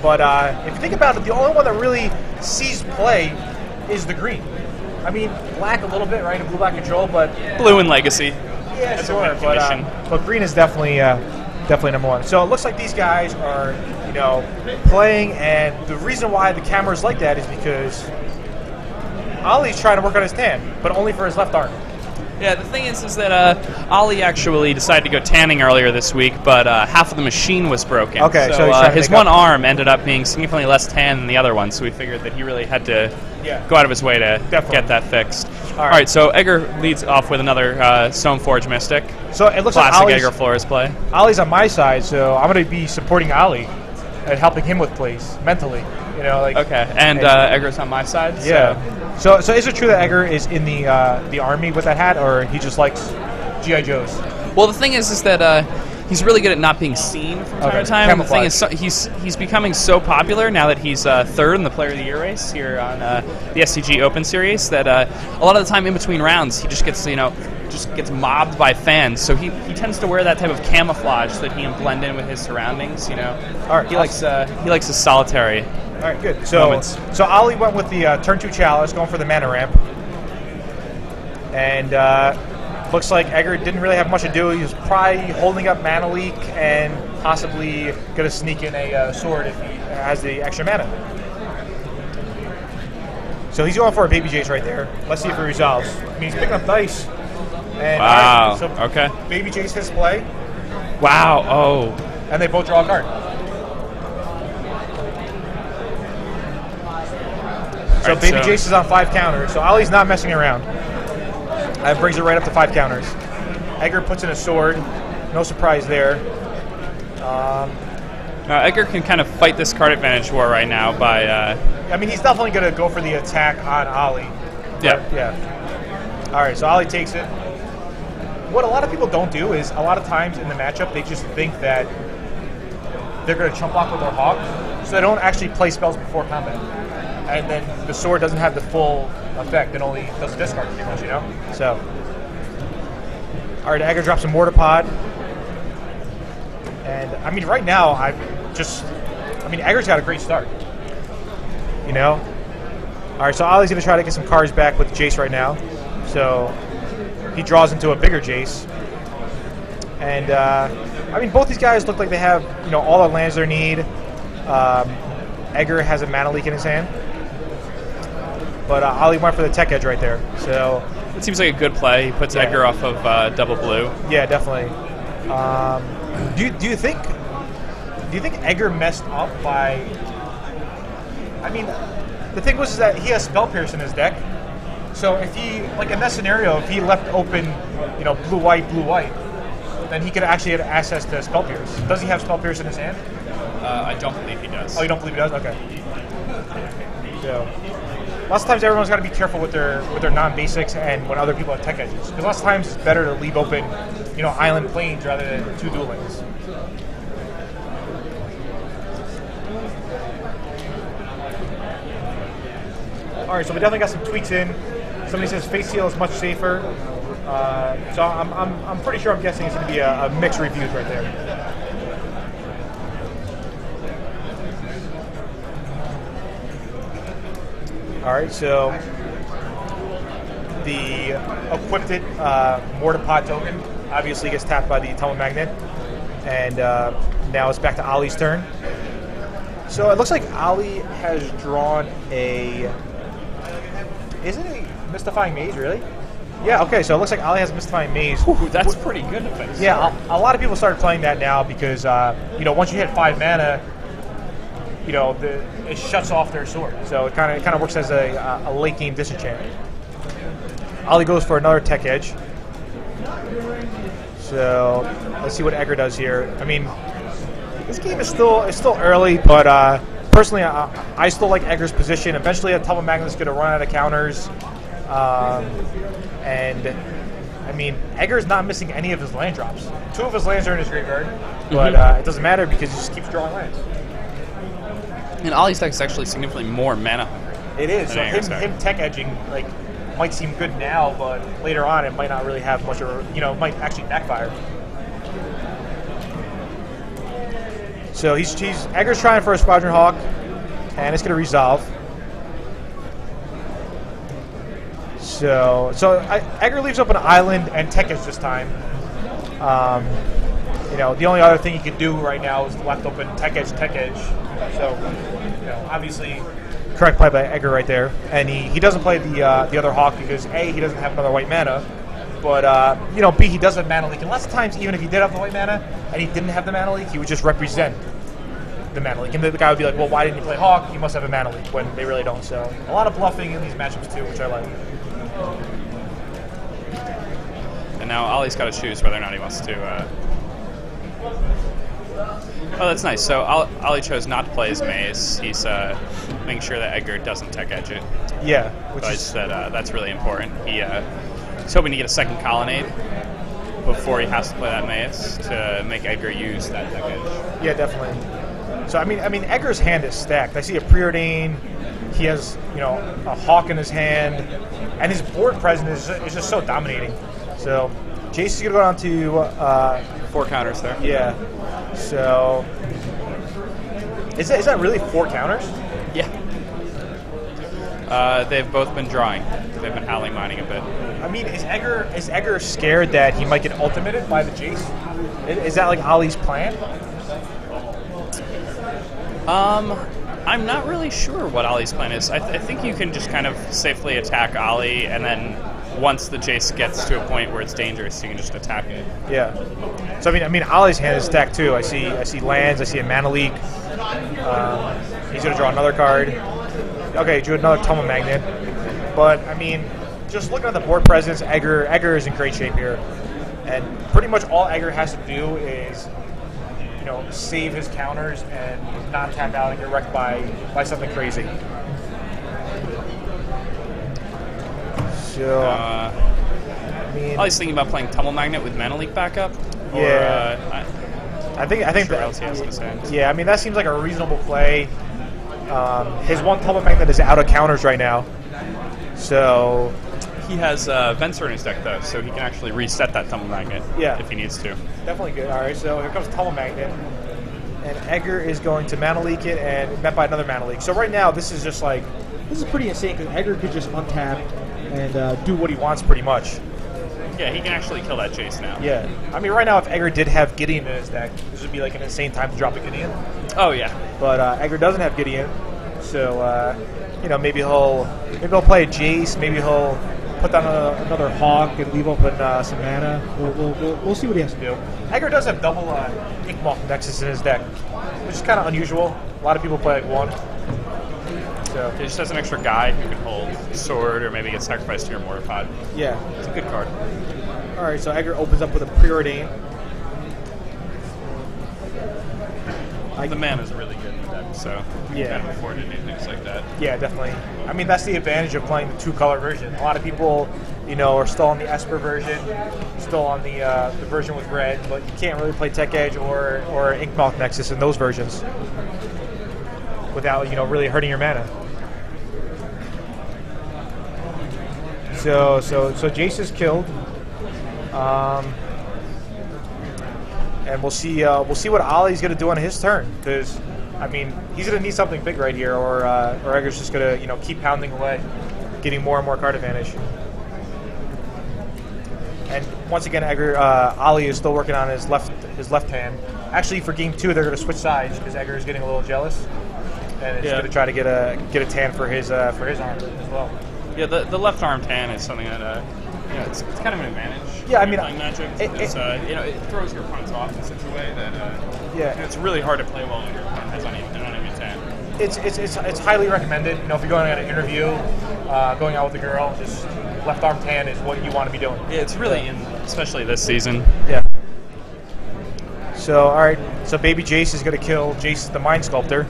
But if you think about it, the only one that really sees play is the green. I mean, black a little bit, right? In blue-black control, but blue and legacy. Yeah, sure. But green is definitely number one. So it looks like these guys are, playing, and the reason why the camera's like that is because Ali's trying to work on his tan, but only for his left arm. Yeah, the thing is that Ali actually decided to go tanning earlier this week, but half of the machine was broken. Okay, so his one arm ended up being significantly less tan than the other one, so we figured that he really had to go out of his way to get that fixed. All right, so Edgar leads off with another Stoneforge Mystic. So it looks classic like Edgar Flores play. Ali's on my side, so I'm going to be supporting Ali and helping him with plays mentally. Okay, and Edgar's on my side. Yeah. So is it true that Edgar is in the army with that hat, or he just likes G.I. Joes? Well, the thing is that he's really good at not being seen from time to time. And the thing is, he's becoming so popular now that he's third in the Player of the Year race here on the SCG Open Series that a lot of the time in between rounds he just gets mobbed by fans. So he tends to wear that type of camouflage so that he can blend in with his surroundings. All right, he likes his solitary. All right, good. So Ali went with the turn 2 chalice, going for the mana ramp, and looks like Edgar didn't really have much to do. He was probably holding up mana leak and possibly going to sneak in a sword if he has the extra mana. So he's going for a Baby Jace right there. Let's see if he resolves. I mean, he's picking up dice. And, wow. Right, so okay. Baby Jace hits play. Wow. Oh. And they both draw a card. So Baby Jace is on 5 counters. So Ali's not messing around. That brings it right up to 5 counters. Edgar puts in a sword. No surprise there. Edgar can kind of fight this card advantage war right now by... I mean, he's definitely going to go for the attack on Ali. Yeah. All right, so Ali takes it. What a lot of people don't do is a lot of times in the matchup, they just think that they're going to chump block with their hawk, so they don't actually play spells before combat. And then the sword doesn't have the full effect. It only does a discard pretty much, So, all right, Edgar drops a Mortar Pod. And, I mean, right now, Edgar's got a great start. All right, so Ali's going to try to get some cards back with Jace right now. So, he draws into a bigger Jace. And, I mean, both these guys look like they have, all the lands they need. Edgar has a mana leak in his hand. But Ali went for the tech edge right there. So it seems like a good play. He puts Edgar off of double blue. Yeah, definitely. Do you think Edgar messed up by? I mean, the thing was that he has Spell Pierce in his deck. So if he, in that scenario, if he left open, blue white, then he could actually have access to Spell Pierce. Does he have Spell Pierce in his hand? I don't believe he does. Oh, you don't believe he does? Okay. So. Lots of times everyone's got to be careful with their non-basics and when other people have tech edges. Because lots of times it's better to leave open, island planes rather than 2 dual lanes. All right, so we definitely got some tweaks in. Somebody says Face Seal is much safer. So I'm pretty sure I'm guessing it's going to be a mixed reviews right there. All right, so the equipped Mortar Pod token obviously gets tapped by the Tumble Magnet, and now it's back to Ali's turn. So it looks like Ali has drawn isn't it a Mystifying Maze, really? Yeah, okay, so it looks like Ali has a Mystifying Maze. Ooh, that's pretty good defense. Yeah, a lot of people started playing that now because, once you hit 5 mana, it shuts off their sword. So it kind of works as a late game disenchantment. Ali goes for another tech edge. So let's see what Edgar does here. I mean, this game is still early, but personally, I still like Edgar's position. Eventually, a Tumble Magnet's going to run out of counters, and I mean, Edgar's not missing any of his land drops. 2 of his lands are in his graveyard, but it doesn't matter because he just keeps drawing lands. And Ali's deck is actually significantly more mana hungry. It is. So him tech edging might seem good now, but later on it might not really have much of it might actually backfire. So Edgar's trying for a Squadron Hawk, and it's going to resolve. So Edgar leaves up an island and Tekage this time. You know, the only other thing he can do right now is left open Tekage. So, you know, obviously, correct play by Edgar right there. And he doesn't play the other Hawk because A, he doesn't have another white mana, but you know, B, he does have mana leak. And lots of times, even if he did have the white mana and he didn't have the mana leak, he would just represent the mana leak. And the guy would be like, well, why didn't you play Hawk? He must have a mana leak, when they really don't. So a lot of bluffing in these matchups too, which I like. And now Ollie's got to choose whether or not he wants to. Oh, that's nice. So Ollie chose not to play his maze. He's making sure that Edgar doesn't tech edge it. Yeah, that's really important. He's hoping to get a second colonnade before he has to play that maze to make Edgar use that tech edge. Yeah, definitely. So I mean, Edgar's hand is stacked. I see a preordain. He has, you know, a Hawk in his hand, and his board presence is just so dominating. So Jason's gonna go down to 4 counters there. Yeah. So is that really 4 counters? Yeah. They've both been drawing. They've been howling mining a bit. I mean, is Edgar scared that he might get ultimated by the Jace? Is that like Ollie's plan? I'm not really sure what Ollie's plan is. I think you can just kind of safely attack Ollie, and then once the Jace gets to a point where it's dangerous, you can just attack it. Yeah. So I mean, Ollie's hand is stacked too. I see lands. I see a mana leak. He's gonna draw another card. Okay, drew another Tumble Magnet. But I mean, just looking at the board presence, Edgar is in great shape here, and pretty much all Edgar has to do is, you know, save his counters and not tap out and get wrecked by something crazy. So, I mean, I was thinking about playing Tumble Magnet with Mana Leak backup. Yeah, I think that else he has in his hand. Yeah, I mean that seems like a reasonable play. His one Tumble Magnet is out of counters right now, so he has Venser in his deck though, so he can actually reset that Tumble Magnet. Yeah, if he needs to. Definitely good. All right, so here comes Tumble Magnet, and Edgar is going to Mana Leak it and met by another Mana Leak. So right now this is just like, this is pretty insane because Edgar could just untap and do what he wants pretty much. Yeah, he can actually kill that Jace now. Yeah. I mean, right now, if Edgar did have Gideon in his deck, this would be like an insane time to drop a Gideon. Oh, yeah. But Edgar doesn't have Gideon, so, you know, maybe he'll play a Jace, maybe he'll put down another Hawk and leave open some mana. We'll see what he has to do. Edgar does have double Inkmoth Nexus in his deck, which is kind of unusual. A lot of people play like one. So he just has an extra guy who can hold sword or maybe get sacrificed to your Mortar Pod. Yeah. It's a good card. All right, so Edgar opens up with a Preordain. The mana is really good in the deck, so you can kind of afford to do things like that. Yeah, definitely. I mean, that's the advantage of playing the 2-color version. A lot of people, you know, are still on the Esper version, still on the version with red, but you can't really play Tech Edge or Inkmoth Nexus in those versions without, you know, really hurting your mana. So Jace is killed, and we'll see what Ollie's gonna do on his turn, because I mean he's gonna need something big right here, or Edgar's just gonna, you know, keep pounding away, getting more and more card advantage. And once again, Ollie is still working on his left hand. Actually, for game 2, they're gonna switch sides because Edgar is getting a little jealous, and is gonna try to get a tan for his arm as well. Yeah, the left arm tan is something that you know, it's kind of an advantage. Yeah, I mean, playing Magic, you know, it throws your opponents off in such a way that it's really hard to play well when your opponent has on even tan. It's highly recommended. You know, if you're going on an interview, going out with a girl, just left arm tan is what you want to be doing. Yeah, it's really especially this season. Yeah. So all right, so Baby Jace is gonna kill Jace the Mind Sculptor,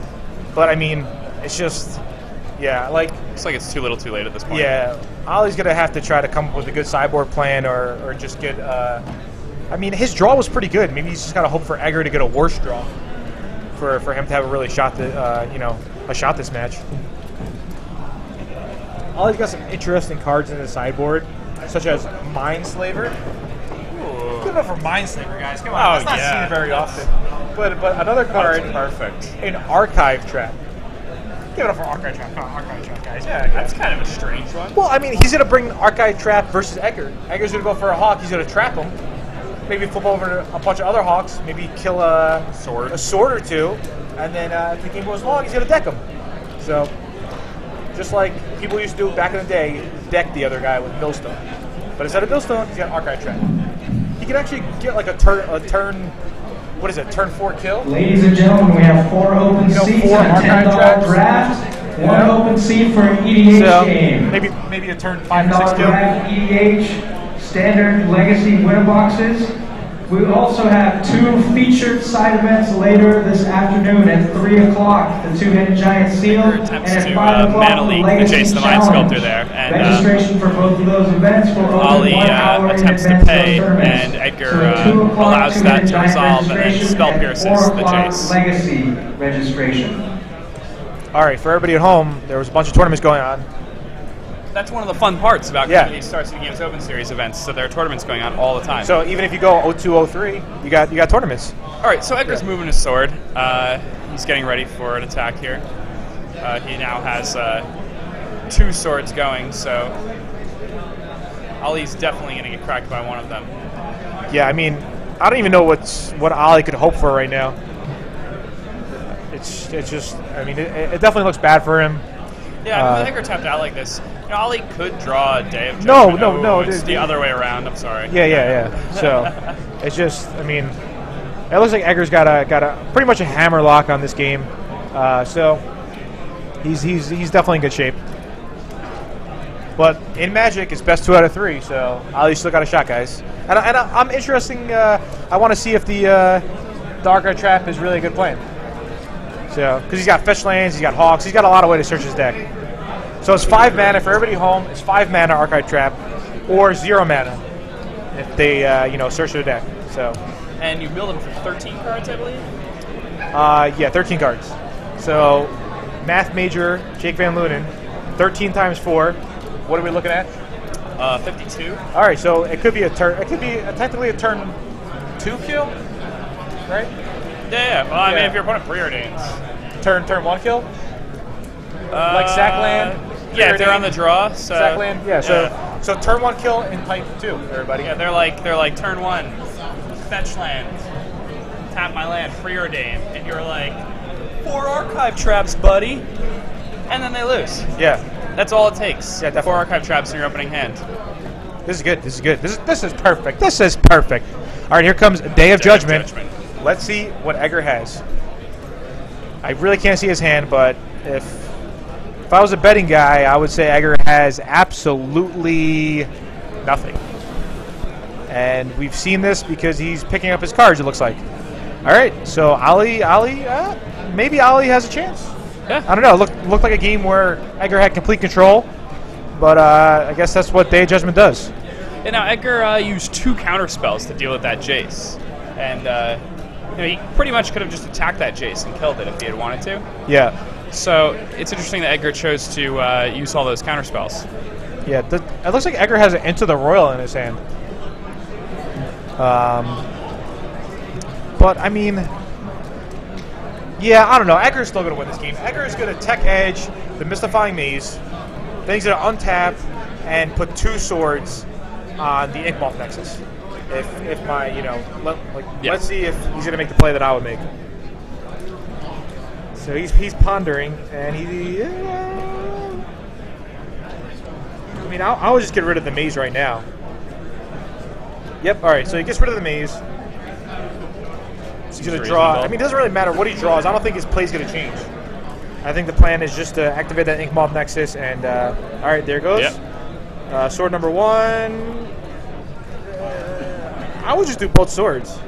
but I mean, it's just. Yeah, like... Looks like it's too little too late at this point. Yeah, Ollie's going to have to try to come up with a good sideboard plan or just get... I mean, his draw was pretty good. Maybe he's just got to hope for Edgar to get a worse draw for him to have a really shot, a shot this match. Ollie's got some interesting cards in his sideboard, such as Mindslaver. Good enough for Mindslaver, guys. Come on, let's not see it very often. But another card, perfect. An Archive Trap. Give it up for Archive Trap. Come on, Archive Trap, guys. Yeah, That's kind of a strange one. Well, I mean, he's going to bring Archive Trap versus Edgar. Edgar's going to go for a Hawk. He's going to trap him. Maybe flip over a bunch of other Hawks. Maybe kill a sword or two. And then if the game goes long, he's going to deck him. So, just like people used to do back in the day, deck the other guy with Millstone. But instead of Millstone, he's got Archive Trap. He can actually get like a turn. What is it? Turn 4 kill. Ladies and gentlemen, we have 4 open seats four and a $10 draft. One open seat for an EDH game. Maybe a turn 5 or 6 $10 kill. draft EDH standard legacy winner boxes. We also have 2 featured side events later this afternoon at 3 o'clock. The 2-headed giant seal, and at 5 o'clock Mana the League, legacy Jason the Mind challenge. Sculptor there. And, registration for both of those events will open Ali 1 hour in attempts to advance of pay, those tournaments. and Edgar So at 2 o'clock, allows that to 2-headed giant resolve, and then registration, spell and pierces 4 the o'clock Jace. legacy registration. All right, for everybody at home, there was a bunch of tournaments going on. That's one of the fun parts about coming to these Star City Games Open Series events. So there are tournaments going on all the time. So even if you go 0-2, 0-3, you got tournaments. All right, so Edgar's moving his sword. He's getting ready for an attack here. He now has 2 swords going, so Ali's definitely going to get cracked by one of them. Yeah, I mean, I don't even know what Ali could hope for right now. It's just, I mean, it definitely looks bad for him. Yeah, Edgar tapped out like this. You know, Ali could draw a Day of Judgment. No. It's the other way around. I'm sorry. Yeah. So it's just, I mean, it looks like Edgar's got a pretty much a hammer lock on this game. So he's definitely in good shape. But in Magic, it's best 2 out of 3. So Ali still got a shot, guys. And I'm interesting. I want to see if the Archive Trap is really a good plan. So, because he's got fetch lands, he's got Hawks, he's got a lot of way to search his deck. So it's 5 mana for everybody home. It's 5 mana Archive Trap, or 0 mana if they search their deck. So. And you build them for 13 cards, I believe. Yeah, 13 cards. So, Math Major, Jake Van Lunen, 13 times 4. What are we looking at? 52. All right, so it could be a turn. It could be technically a turn 2 kill, right? Yeah. Well, I mean, if your opponent preordains. Turn 1 kill? Like sack land? Yeah, if they're on the draw. So, sack land? Yeah, so turn 1 kill in type 2, everybody. Yeah, they're like turn 1, fetch land, tap my land, preordain, and you're like, 4 Archive Traps, buddy. And then they lose. Yeah. That's all it takes. Yeah, definitely. 4 Archive Traps in your opening hand. This is good. This is good. This is perfect. This is perfect. All right, here comes Day of Judgment. Let's see what Edgar has. I really can't see his hand, but if I was a betting guy, I would say Edgar has absolutely nothing. And we've seen this because he's picking up his cards, it looks like. All right, so maybe Ali has a chance. Yeah. I don't know. It looked like a game where Edgar had complete control, but I guess that's what Day of Judgment does. And now Edgar used 2 counter spells to deal with that Jace. And he pretty much could have just attacked that Jace and killed it if he had wanted to. Yeah. So it's interesting that Edgar chose to use all those counter spells. Yeah, it looks like Edgar has an Into the Royal in his hand. But, I mean, yeah, I don't know. Edgar's still going to win this game. Edgar is going to Tech Edge the Mystifying Maze. Then he's going to untap and put 2 swords on the Inkmoth Nexus. If my, let's see if he's going to make the play that I would make. So he's pondering, and I mean, I would just get rid of the maze right now. Yep, all right, so he gets rid of the maze. He's going to draw. I mean, it doesn't really matter what he draws. I don't think his play's going to change. I think the plan is just to activate that Inkmoth Nexus, and all right, there it goes. Yep. Sword number 1. I would just do both swords.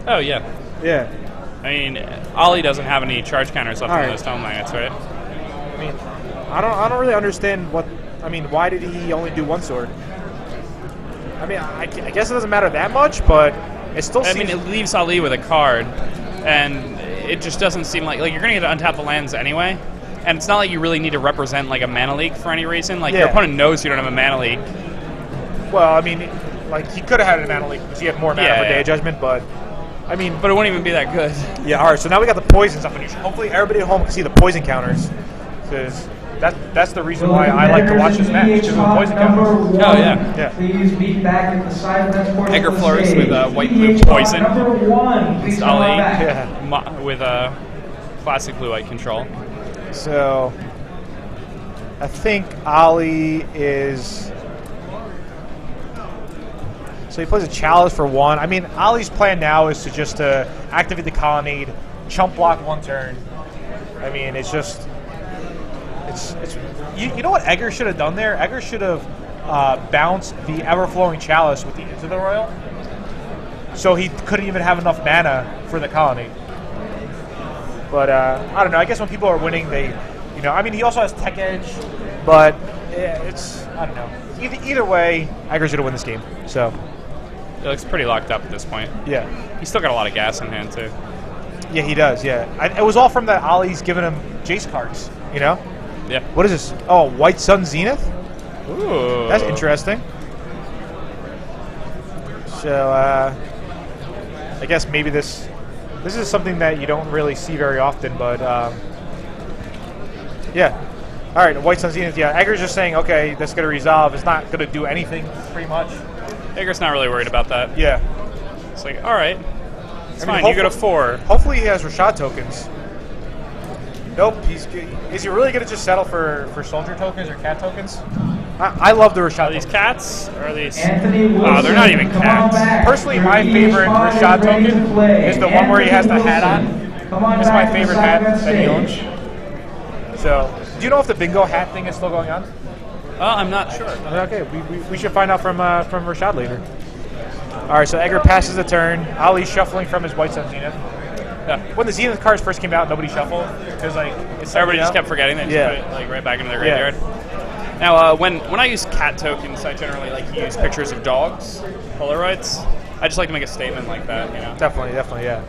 Oh, yeah. Yeah. I mean, Ali doesn't have any charge counters left on those Tome Magnets, right? I mean, I don't really understand why did he only do 1 sword? I mean, I guess it doesn't matter that much, but it still seems... I mean, it leaves Ali with a card, and it just doesn't seem like you're going to get to untap the lands anyway, and it's not like you really need to represent, like, a mana leak for any reason. Like, your opponent knows you don't have a mana leak. Well, I mean, like, he could have had a mana leak because he had more mana for Day of Judgment, but... I mean, but it won't even be that good. Yeah. All right. So now we got the poisons up, and hopefully everybody at home can see the poison counters, because that's the reason why I like to watch this match, because of the poison counters. Oh yeah. Please be back at the side fence portion Edgar of the Flores stage. with white blue poison. Number 1, please come on back. Yeah. With classic blue white control. So I think Ali is. So he plays a chalice for 1. I mean, Ali's plan now is to just activate the colonnade, chump block 1 turn. I mean, it's just, it's. You know what Edgar should have done there? Edgar should have bounced the ever-flowing chalice with the Into the Royal, so he couldn't even have enough mana for the colonnade. But I don't know. I guess when people are winning, they, I mean, he also has Tech Edge, but it's, I don't know. Either way, Edgar's gonna win this game. So. It looks pretty locked up at this point. Yeah. He's still got a lot of gas in hand, too. Yeah, he does, yeah. It was all from that Ali's giving him Jace cards, Yeah. What is this? Oh, White Sun Zenith? Ooh. That's interesting. So, I guess maybe this is something that you don't really see very often, but, yeah. All right, White Sun Zenith, yeah. Edgar's just saying, okay, that's going to resolve. It's not going to do anything, pretty much. Edgar's not really worried about that. Yeah. It's like, all right, it's fine. You go to 4. Hopefully he has Rashad tokens. Nope. Is he really going to just settle for soldier tokens or cat tokens? I love the Rashad. Are these cats? Or are these? Anthony Wilson, oh, they're not even cats. Personally, my favorite Rashad token is the one where he has the hat on. It's my favorite hat that he owns. So, do you know if the bingo hat thing is still going on? I'm not sure. Okay, we should find out from Rashad later. All right, so Edgar passes the turn. Ali shuffling from his White Sun Zenith. Yeah. When the Zenith cards first came out, nobody shuffled. Because everybody just kept forgetting. They just put it right back into their graveyard. Yeah. Now, when I use cat tokens, I generally like to use pictures of dogs, Polaroids. I just like to make a statement like that, Definitely, yeah.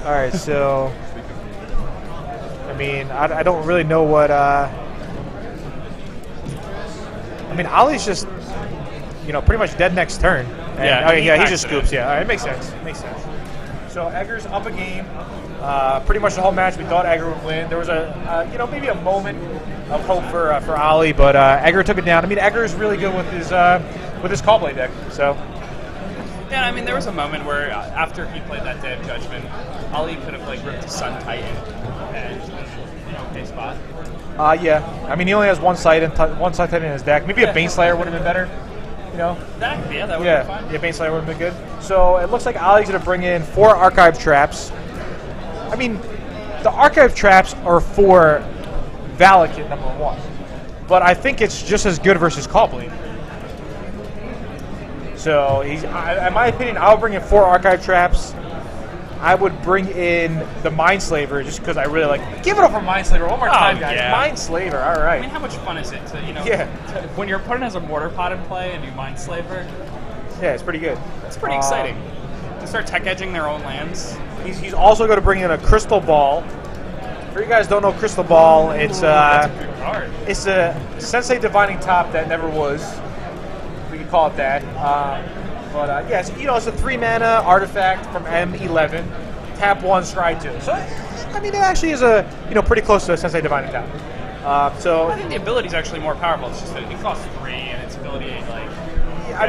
All right, so I mean, I don't really know what. I mean, Ali's just, pretty much dead next turn. And, he just scoops. Yeah, all right, it makes sense. So Edgar's up a game. Pretty much the whole match, we thought Edgar would win. There was maybe a moment of hope for Ali, but Edgar took it down. I mean, Edgar's really good with his Callblade deck. So. Yeah, I mean, there was a moment where after he played that Day of Judgment, Ali could have ripped the Sun Titan and okay spot. Yeah. I mean, he only has one Sight Titan in his deck. Maybe a Baneslayer would have been better. That would have been fine. Yeah, Baneslayer would have been good. So it looks like Ali's going to bring in 4 Archive Traps. I mean, the Archive Traps are for Valakut number 1. But I think it's just as good versus Callblade. So, in my opinion, I would bring in 4 Archive Traps. I would bring in the Mindslaver just because I really like. Give it up for Mindslaver one more time, guys. Yeah. Mindslaver, all right. I mean, how much fun is it to when your opponent has a Mortar Pot in play and you Mindslaver? Yeah, it's pretty good. It's pretty exciting. To start tech edging their own lands. He's also going to bring in a Crystal Ball. For you guys who don't know Crystal Ball, it's that's a good card. It's a Sensei Divining Top that never was. We could call it that. Yes, it's a 3-mana artifact from M11. Tap 1, scry 2. So, I mean, it actually is pretty close to a Sensei Divining Top. I think the ability is actually more powerful. It's just that it costs 3, and its ability it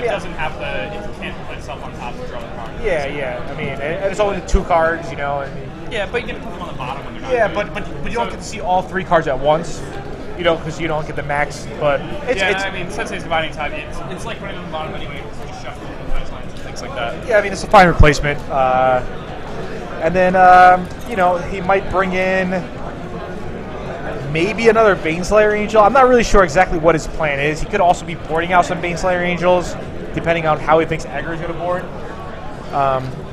doesn't have it can't put itself on top to draw the card. Yeah. I mean, and it's only 2 cards, Yeah, but you get to put them on the bottom when they're not. Yeah, but you don't get to see all 3 cards at once. Because you don't get the max. But I mean, Sensei's Dividing Top, it's like putting it on the bottom anyway. Because you just shuffle the punch lines and things like that. Yeah, I mean, it's a fine replacement. And then, he might bring in maybe another Baneslayer Angel. I'm not really sure exactly what his plan is. He could also be boarding out some Baneslayer Angels, depending on how he thinks Edgar is going to board.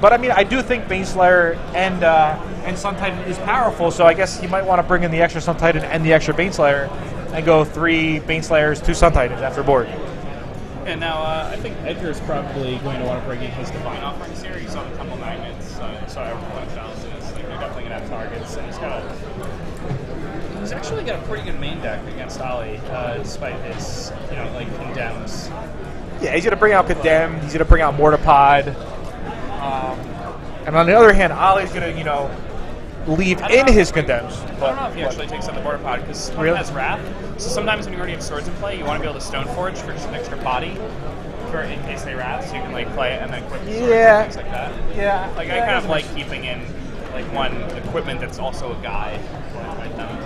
But I mean, I do think Baneslayer and Sun Titan is powerful, so I guess he might want to bring in the extra Sun Titan and the extra Baneslayer and go 3 Baneslayers, 2 Sun Titans after board. And now I think Edgar's probably going to want to bring in his Divine Offerings here. You saw the Tumble Magnets, so I bunch balances. They're definitely going to have targets, and he's actually got a pretty good main deck against Ali, despite his, condemns. Yeah, he's going to bring out Condemned. He's going to bring out Mortar Pod. And on the other hand, Ollie's going to, you know, leave in his condemns. I don't know if he actually takes out the border pod, because he has Wrath. So sometimes when you already have swords in play, you want to be able to Stoneforge for just an extra body, in case they Wrath, so you can like play it and then equip the swords and things like that. Yeah. Like I kind of like keeping in like one equipment that's also a guy.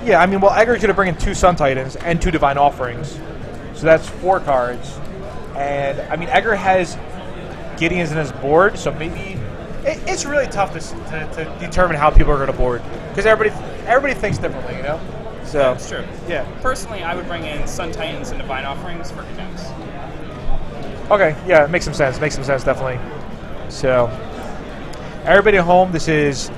Yeah, I mean, well, Edgar's going to bring in 2 Sun Titans and 2 Divine Offerings. So that's 4 cards. And, I mean, Edgar has Gideon's in his board, so maybe it's really tough to determine how people are going to board. Because everybody thinks differently, you know? So that's true. Yeah. Personally, I would bring in Sun Titans and Divine Offerings for condemns. Okay, yeah, it makes some sense. Makes some sense, definitely. So, everybody at home, this is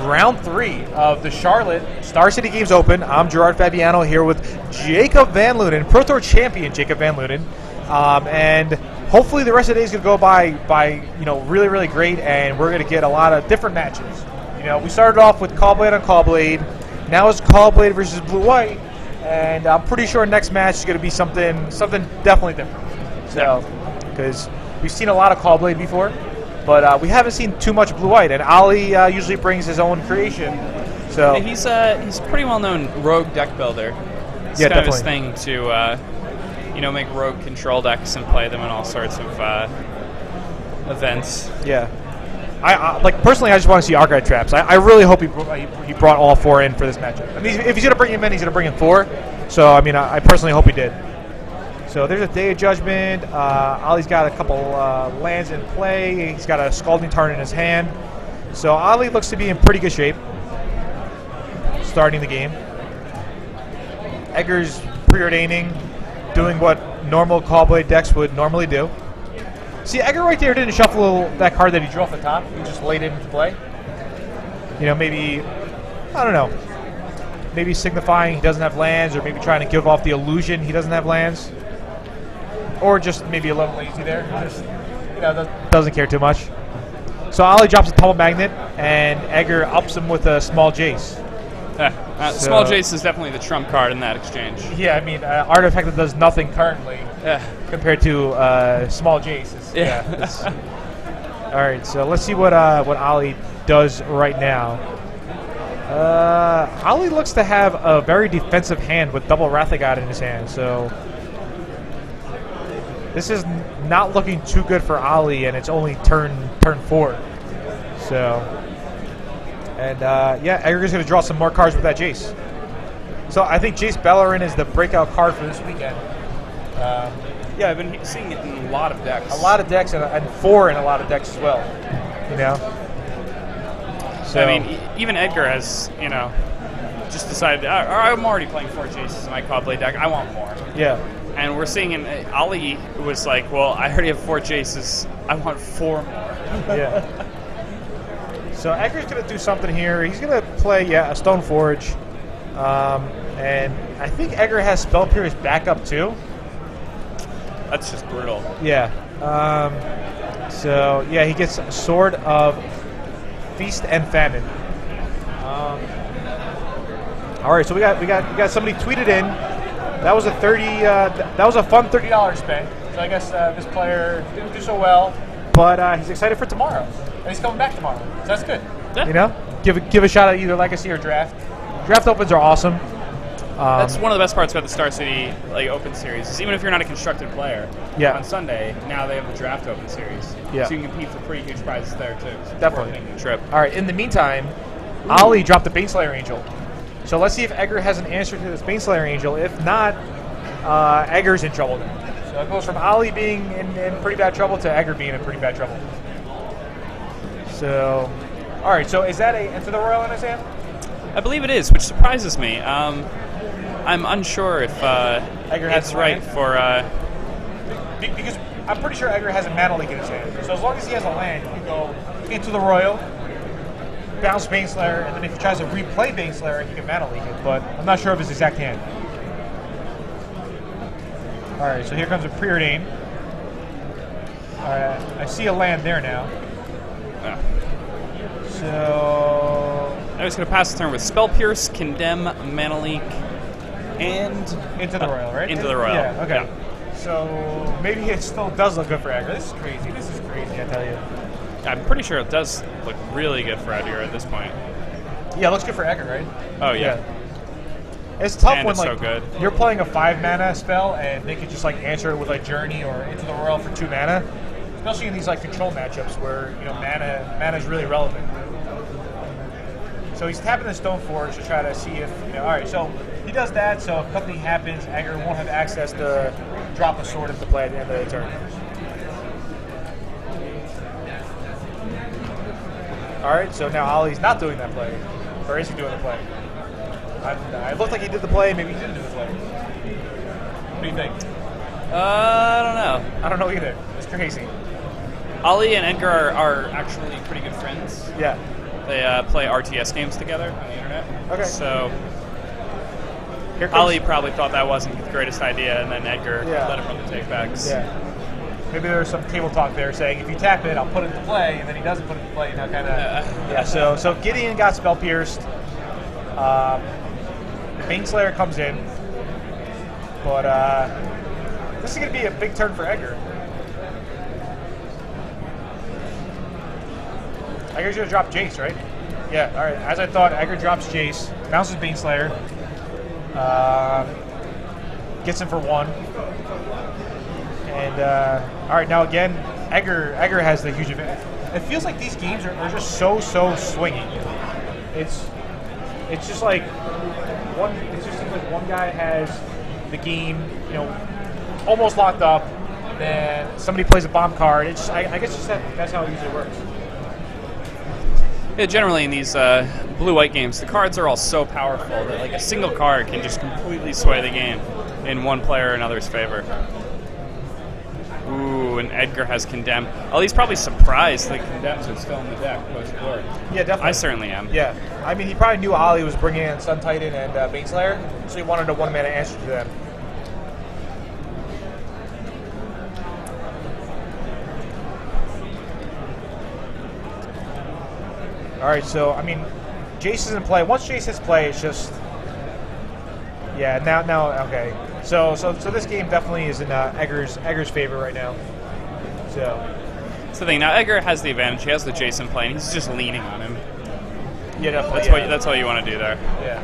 round 3 of the Charlotte Star City Games Open. I'm Gerard Fabiano here with Jacob Van Lunen, Pro Tour champion Jacob Van Lunen. And hopefully the rest of the day is going to go by you know, really, really great, and we're going to get a lot of different matches. You know, we started off with Callblade on Callblade. Now it's Callblade versus Blue-White, and I'm pretty sure next match is going to be something definitely different. So, because we've seen a lot of Callblade before, but we haven't seen too much Blue-White, and Ali usually brings his own creation. So he's a pretty well-known rogue deck builder. It's yeah, kind definitely. of his thing to you know, make rogue control decks and play them in all sorts of events. Yeah. I like personally, I just want to see Archive Traps. I really hope he brought all 4 in for this matchup. I mean, if he's going to bring him in, he's going to bring in 4. So, I mean, I personally hope he did. So there's a Day of Judgment. Ali's got a couple lands in play. He's got a Scalding Tarn in his hand. So Ali looks to be in pretty good shape starting the game. Edgar's preordaining, doing what normal Callblade decks would normally do. See, Edgar right there didn't shuffle that card that he drew off the top. He just laid it into play. You know, maybe, I don't know, maybe signifying he doesn't have lands, or maybe trying to give off the illusion he doesn't have lands. Or just maybe a little lazy there. Just, you know, doesn't care too much. So Ali drops a Tumble Magnet, and Edgar ups him with a Small Jace. Small Jace is definitely the trump card in that exchange. Yeah, I mean, artifact that does nothing currently compared to Small Jace. All right, so let's see what Ali does right now. Ali looks to have a very defensive hand with double Wrath of God in his hand, so this is not looking too good for Ali, and it's only turn 4. So. And, yeah, Edgar's going to draw some more cards with that Jace. So I think Jace Bellerin is the breakout card for this weekend. Yeah, I've been seeing it in a lot of decks. A lot of decks, and 4 in a lot of decks as well. You know? So, I mean, even Edgar has, you know, just decided, I'm already playing 4 Jaces in my Callblade deck. I want more. yeah. And we're seeing Ali was like, well, I already have 4 Jaces. I want 4 more. Yeah. So Edgar's going to do something here. He's going to play, a Stoneforge. And I think Edgar has Spell Pierce backup too. That's just brutal. Yeah. So, yeah, he gets Sword of Feast and Famine. All right, so we got somebody tweeted in. That was a fun $30 spend. So I guess this player didn't do so well, but he's excited for tomorrow. And he's coming back tomorrow, so that's good. Yeah. You know, give a shot at either Legacy or Draft. Draft opens are awesome. That's one of the best parts about the Star City Open Series. Is even if you're not a constructed player, on Sunday now they have the Draft Open Series. Yeah. So you can compete for pretty huge prizes there too. So Definitely. Making the trip. All right. In the meantime, Ali dropped the Baneslayer Angel. So let's see if Edgar has an answer to this Baneslayer Angel. If not, Edgar's in trouble then. So it goes from Ali being in pretty bad trouble to Edgar being in pretty bad trouble. So, all right. So is that a Enter the Royal in his hand? I believe it is, which surprises me. I'm unsure if Edgar has it's right for. Because I'm pretty sure Edgar has a Mana Leak in his hand. So as long as he has a land, he can go into the Royal, bounce Baneslayer, and then if he tries to replay Baneslayer, he can Mana Leak it. But I'm not sure of his exact hand. All right, so here comes a Preordain. All right, I see a land there now. So I was going to pass the turn with Spell Pierce, Condemn, Mana Leak, and into the Royal, right? Into the Royal. Yeah. Okay. Yeah. So maybe it still does look good for Edgar. This is crazy. I tell you. I'm pretty sure it does look really good for Edgar at this point. Yeah, it looks good for Edgar, right? Oh, yeah. It's tough And when it's like so good. you're playing a 5-mana spell and they could just like answer it with like Journey or Into the World for 2 mana. Especially in these like control matchups where mana is really relevant. So he's tapping the Stoneforge to try to see if all right. So he does that. So if nothing happens, Edgar won't have access to drop a sword into play at the end of the turn. All right. So now Ollie's not doing that play, or is he doing the play? It looked like he did the play. Maybe he didn't do the play. What do you think? I don't know. I don't know either. It's crazy. Ollie and Edgar are actually pretty good friends. Yeah. They play RTS games together on the internet. Okay. So Ollie probably thought that wasn't the greatest idea, and then Edgar let him run the takebacks. Yeah. Maybe there's some table talk there saying, if you tap it, I'll put it into play, and then he doesn't put it into play, kind of. Yeah. So Gideon got spell pierced. Baneslayer comes in, but this is going to be a big turn for Edgar. Edgar's going to drop Jace, right? Yeah, all right. As I thought, Edgar drops Jace, bounces Baneslayer, gets him for 1. And, all right, now again, Edgar has the huge advantage. It feels like these games are just so swingy. It's just like it just seems like one guy has the game, almost locked up, then somebody plays a bomb card. It's just, I guess that's how it usually works. Yeah, generally in these blue-white games, the cards are all so powerful that like a single card can just completely sway the game in one player or another's favor. Ooh, and Edgar has Condemn. Oh, he's probably surprised that Condemns are still in the deck post-board. Yeah, definitely. I certainly am. Yeah. I mean, he probably knew Ollie was bringing in Sun Titan and Baneslayer, so he wanted a 1-mana answer to them. All right, so, I mean, Jace is in play. Once Jace hits play, it's just... Yeah, now, okay. So this game definitely is in Edgar's favor right now. So... That's the thing. Now, Edgar has the advantage. He has the Jace in play, and he's just leaning on him. Yeah, definitely. That's what you want to do there. Yeah.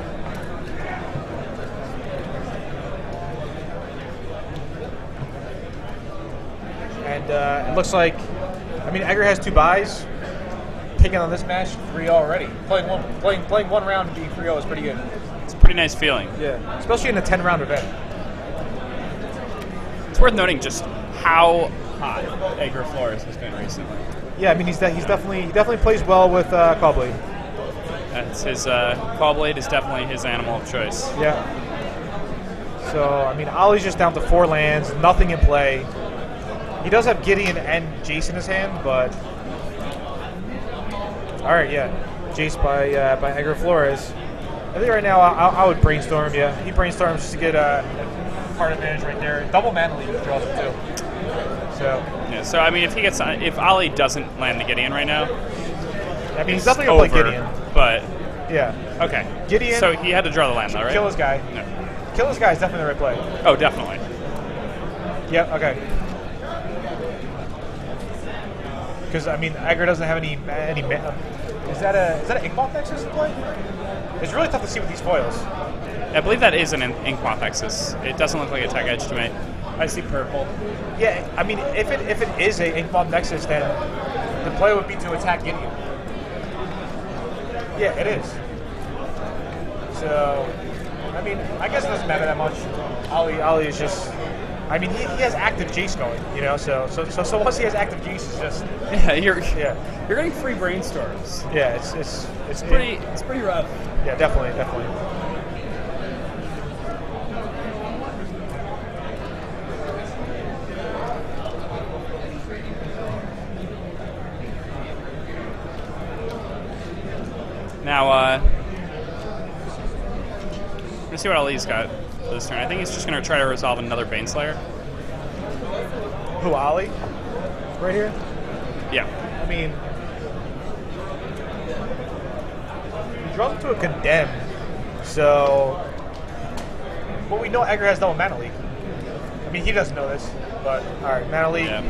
And it looks like, I mean, Edgar has 2 buys. Taking on this match, 3-0 already. Playing one round and being 3-0 is pretty good. It's a pretty nice feeling. Yeah, especially in a 10-round event. It's worth noting just how hot Edgar Flores has been recently. Yeah, I mean he definitely plays well with Callblade. That's his Callblade is definitely his animal of choice. Yeah. So I mean, Ollie's just down to 4 lands, nothing in play. He does have Gideon and Jace in his hand, but. All right, yeah, Jace by Edgar Flores. I think right now I would brainstorm. Yeah, he brainstorms just to get a card advantage right there. Double mana lead draws him too. So yeah, so I mean, if Ollie doesn't land the Gideon right now, I mean he's definitely gonna play Gideon. But yeah, okay, Gideon. So he had to draw the land though, right? Kill his guy. No. Kill his guy is definitely the right play. Oh, definitely. Yep. Okay. Because I mean, Edgar doesn't have any. Is that an Inkmoth Nexus in play? It's really tough to see with these foils. I believe that is an Inkmoth Nexus. It doesn't look like a tech edge to me. I see purple. Yeah, I mean, if it is a Inkmoth Nexus, then the play would be to attack Gideon. Yeah, it is. So, I mean, I guess it doesn't matter that much. Ollie is just. I mean, he has active Jace going, So once he has active Jace, it's just you're getting free brainstorms. Yeah, it's pretty rough. Yeah, definitely. Now, let's see what Ollie's got this turn. I think he's just going to try to resolve another Baneslayer. Who, Ollie? Right here? Yeah. I mean, he draws into a Condemn, so... Well, we know Edgar has double mana leak. I mean, he doesn't know this, but, alright, mana leak. Yeah.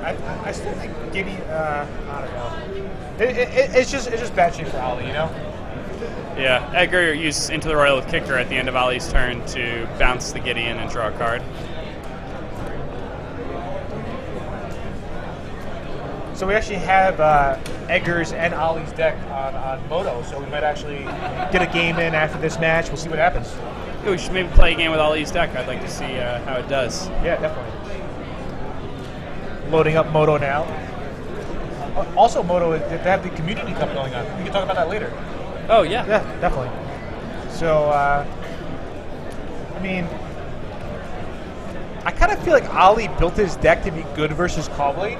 I still think Giddy. I don't know. It's just bad shape for Ali, you know. Yeah, Edgar used Into the Royal with Kicker at the end of Ali's turn to bounce the Gideon and draw a card. So we actually have Edgar's and Ali's deck on Moto, so we might actually get a game in after this match. We'll see what happens. Yeah, we should maybe play a game with Ali's deck. I'd like to see how it does. Yeah, definitely. Loading up Moto now. Also, Moto, they have the Community Cup going on. We can talk about that later. Oh, yeah. Yeah, definitely. So, I mean, I kind of feel like Ali built his deck to be good versus Caw-Blade,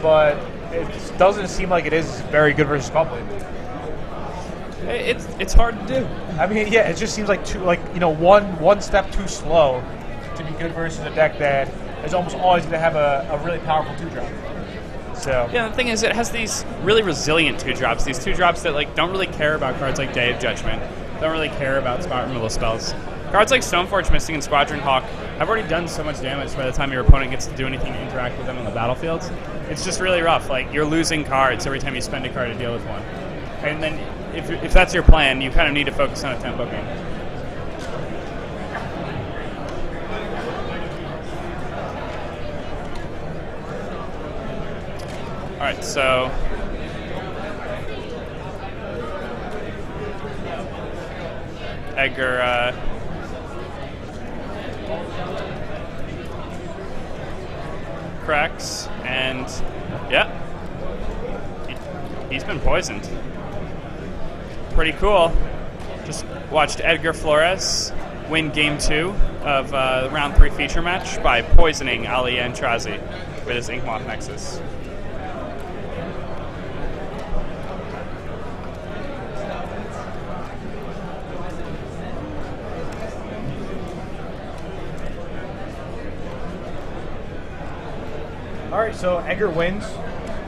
but it doesn't seem like it is very good versus Caw-Blade. It's hard to do. I mean, yeah, it just seems like one step too slow to be good versus a deck that is almost always going to have a really powerful 2-drop. So yeah, the thing is, it has these really resilient 2-drops. These 2-drops that don't really care about cards like Day of Judgment, don't really care about spot removal spells. Cards like Stoneforge Mystic and Squadron Hawk have already done so much damage by the time your opponent gets to do anything to interact with them on the battlefield. It's just really rough. Like, you're losing cards every time you spend a card to deal with one. And then if that's your plan, you kind of need to focus on a tempo game. All right, so Edgar cracks, and yeah, he's been poisoned. Pretty cool. Just watched Edgar Flores win Game 2 of the Round 3 feature match by poisoning Ali Aintrazi with his Inkmoth Nexus. all right, so Edgar wins,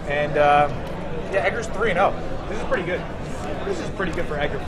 and yeah, Edgar's 3-0. This is pretty good. This is pretty good for Edgar.